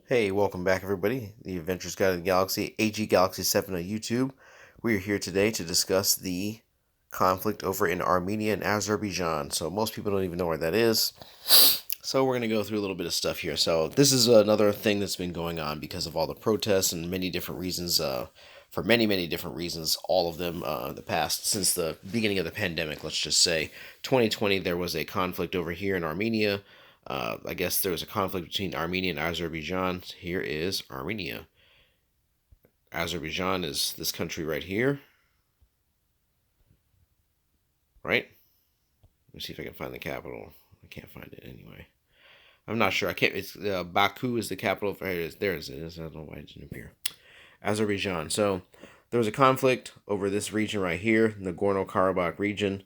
Hey, welcome back, everybody. The Adventures Guide of the Galaxy, AG Galaxy 7 on YouTube. We are here today to discuss the conflict over in Armenia and Azerbaijan. So, most people don't even know where that is. So, we're going to go through a little bit of stuff here. So, this is another thing that's been going on because of all the protests and many different reasons, for many, many different reasons, all of them the past, since the beginning of the pandemic, let's just say. 2020, there was a conflict over here in Armenia. I guess there was a conflict between Armenia and Azerbaijan. Here is Armenia. Azerbaijan is this country right here, right? Let me see if I can find the capital. I can't find it anyway. I'm not sure. I can't. It's Baku is the capital. There it is. There it is. I don't know why it didn't appear. Azerbaijan. So there was a conflict over this region right here, Nagorno-Karabakh region,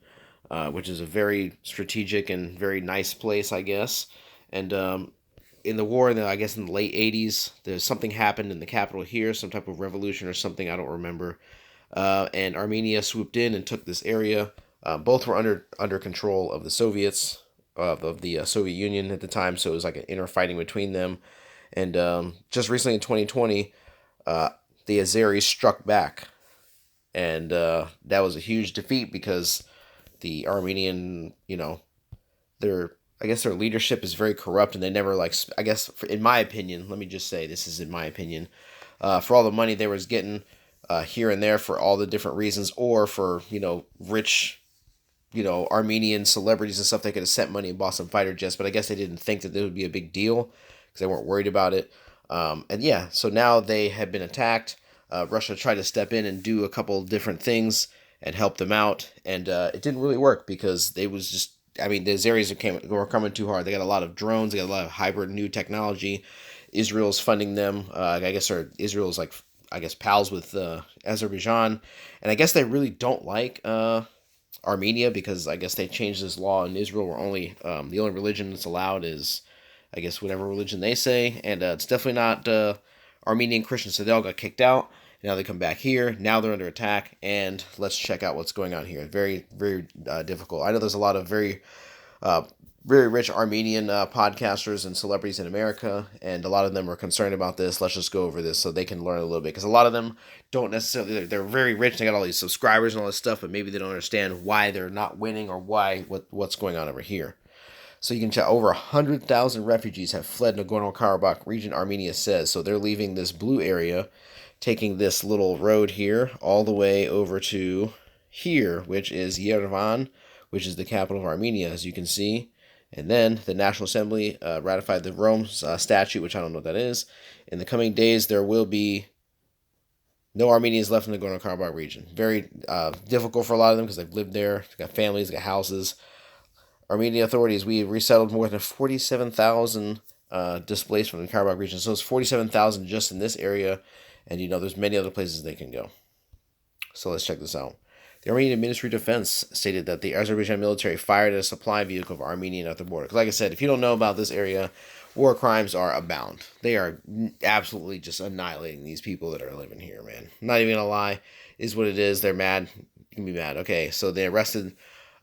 which is a very strategic and very nice place, I guess. And in the war, I guess in the late 80s, there's something happened in the capital here, some type of revolution or something, I don't remember. And Armenia swooped in and took this area. Both were under control of the Soviets, of the Soviet Union at the time, so it was like an inner fighting between them. And just recently in 2020, the Azeris struck back. And that was a huge defeat because the Armenian, I guess their leadership is very corrupt, and they never I guess in my opinion, let me just say this is in my opinion, for all the money they was getting here and there for all the different reasons, or for rich Armenian celebrities and stuff, they could have sent money and bought some fighter jets, but I guess they didn't think that it would be a big deal because they weren't worried about it. And yeah, so now they have been attacked. Russia tried to step in and do a couple different things and help them out, and it didn't really work because they was just, I mean, the Azeris were coming too hard. They got a lot of drones. They got a lot of hybrid new technology. Israel's funding them. I guess Israel's pals with Azerbaijan, and I guess they really don't like Armenia because I guess they changed this law in Israel where the only religion that's allowed is, I guess, whatever religion they say, and it's definitely not Armenian Christians. So they all got kicked out. Now they come back here. Now they're under attack, and let's check out what's going on here. Very, very difficult. I know there's a lot of very rich Armenian podcasters and celebrities in America, and a lot of them are concerned about this. Let's just go over this so they can learn a little bit, because a lot of them don't necessarily. They're very rich. They got all these subscribers and all this stuff, but maybe they don't understand why they're not winning or what's going on over here. So you can check over 100,000 refugees have fled Nagorno-Karabakh region, Armenia says. So they're leaving this blue area, taking this little road here all the way over to here, which is Yerevan, which is the capital of Armenia, as you can see. And then the National Assembly ratified the Rome Statute, which I don't know what that is. In the coming days, there will be no Armenians left in the Nagorno-Karabakh region. Very difficult for a lot of them because they've lived there, they've got families, they've got houses. Armenian authorities, we resettled more than 47,000 displaced from the Karabakh region. So it's 47,000 just in this area. And, there's many other places they can go. So let's check this out. The Armenian Ministry of Defense stated that the Azerbaijan military fired at a supply vehicle of Armenian at the border. Because like I said, if you don't know about this area, war crimes are abound. They are absolutely just annihilating these people that are living here, man. I'm not even going to lie. It is what it is. They're mad. You can be mad. Okay, so they arrested...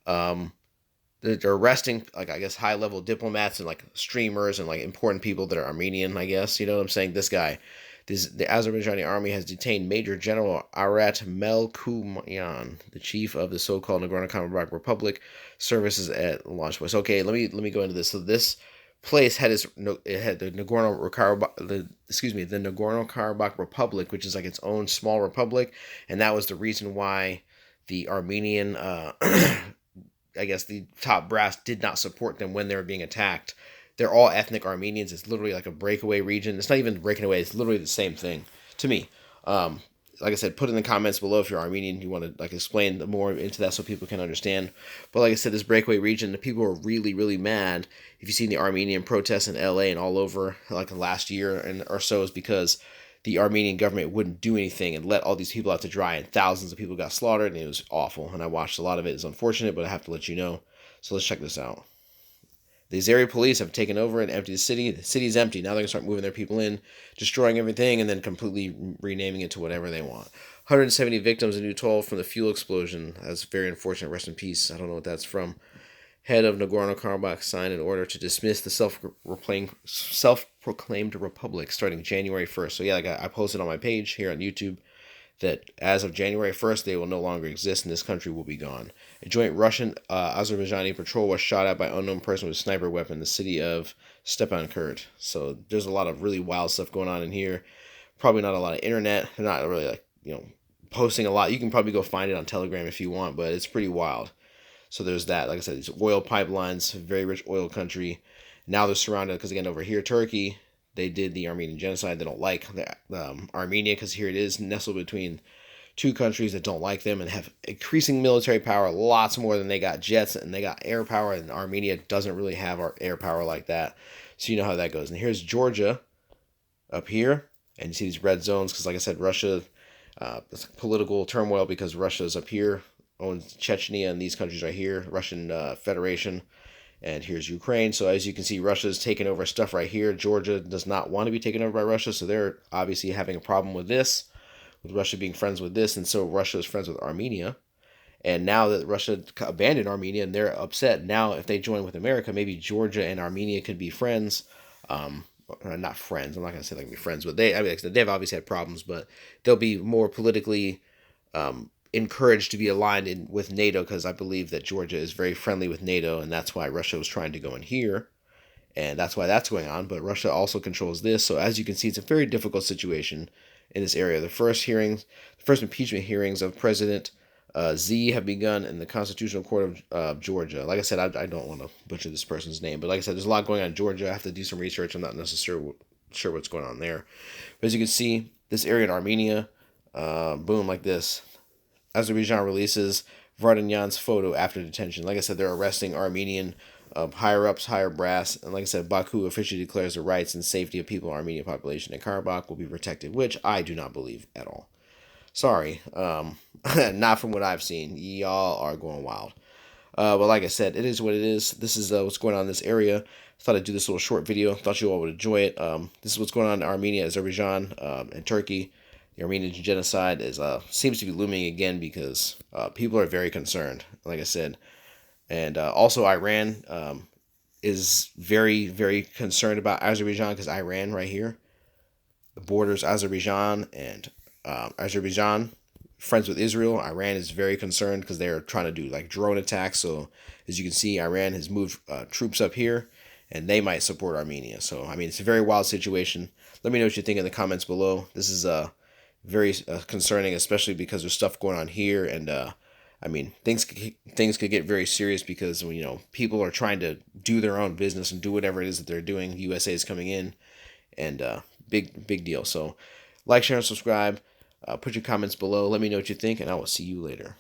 they're arresting, I guess, high-level diplomats and, streamers and, important people that are Armenian, I guess. You know what I'm saying? This guy, the Azerbaijani army has detained Major General Arat Melkumian, the chief of the so-called Nagorno-Karabakh Republic services at launch points. Okay, let me go into this. So this place had the Nagorno-Karabakh Republic, which is like its own small republic, and that was the reason why the Armenian I guess the top brass did not support them when they were being attacked. They're all ethnic Armenians. It's literally like a breakaway region. It's not even breaking away. It's literally the same thing to me. Like I said, put in the comments below if you're Armenian. You want to explain more into that so people can understand. But like I said, this breakaway region, the people are really, really mad. If you've seen the Armenian protests in LA and all over the last year and or so, is because the Armenian government wouldn't do anything and let all these people out to dry, and thousands of people got slaughtered, and it was awful. And I watched a lot of it. It's unfortunate, but I have to let you know. So let's check this out. The Azeri police have taken over and emptied the city. The city's empty. Now they're going to start moving their people in, destroying everything, and then completely renaming it to whatever they want. 170 victims, a new toll from the fuel explosion. That's very unfortunate. Rest in peace. I don't know what that's from. head of Nagorno-Karabakh, signed an order to dismiss the self-proclaimed republic starting January 1st. So yeah, like I posted on my page here on YouTube that as of January 1st, they will no longer exist and this country will be gone. A joint Russian-Azerbaijani patrol was shot at by an unknown person with a sniper weapon in the city of Stepanakert. So there's a lot of really wild stuff going on in here. Probably not a lot of internet. They're not really posting a lot. You can probably go find it on Telegram if you want, but it's pretty wild. So there's that. Like I said, these oil pipelines, very rich oil country. Now they're surrounded because, again, over here, Turkey, they did the Armenian genocide. They don't like Armenia because here it is nestled between two countries that don't like them and have increasing military power, lots more than they got jets and they got air power. And Armenia doesn't really have our air power like that. So you know how that goes. And here's Georgia up here. And you see these red zones because, like I said, Russia, political turmoil because Russia's up here, owns Chechnya and these countries right here, Russian Federation. And here's Ukraine. So as you can see, Russia's taking over stuff right here. Georgia does not want to be taken over by Russia. So they're obviously having a problem with this, with Russia being friends with this. And so Russia is friends with Armenia. And now that Russia abandoned Armenia and they're upset, now if they join with America, maybe Georgia and Armenia could be friends. Not friends. I'm not going to say they can be friends, but they've obviously had problems, but they'll be more politically encouraged to be aligned with NATO because I believe that Georgia is very friendly with NATO, and that's why Russia was trying to go in here, and that's why that's going on. But Russia also controls this, so as you can see, it's a very difficult situation in this area. The first impeachment hearings of President Z have begun in the Constitutional Court of Georgia. Like I said, I don't want to butcher this person's name, but like I said, there's a lot going on in Georgia. I have to do some research. I'm not necessarily sure what's going on there. But as you can see, this area in Armenia, boom, like this. Azerbaijan releases Vardanyan's photo after detention. Like I said, they're arresting Armenian higher-ups, higher brass. And like I said, Baku officially declares the rights and safety of people in the Armenian population in Karabakh will be protected, which I do not believe at all. Sorry, not from what I've seen. Y'all are going wild. But like I said, it is what it is. This is what's going on in this area. Thought I'd do this little short video. Thought you all would enjoy it. This is what's going on in Armenia, Azerbaijan, and Turkey. The Armenian genocide seems to be looming again because people are very concerned, like I said. And also Iran is very, very concerned about Azerbaijan because Iran right here borders Azerbaijan and Azerbaijan, friends with Israel. Iran is very concerned because they're trying to do like drone attacks. So as you can see, Iran has moved troops up here and they might support Armenia. So, I mean, it's a very wild situation. Let me know what you think in the comments below. This is very concerning, especially because there's stuff going on here. And, I mean, things could get very serious because, you know, people are trying to do their own business and do whatever it is that they're doing. The USA is coming in and big deal. So like, share, and subscribe. Put your comments below. Let me know what you think, and I will see you later.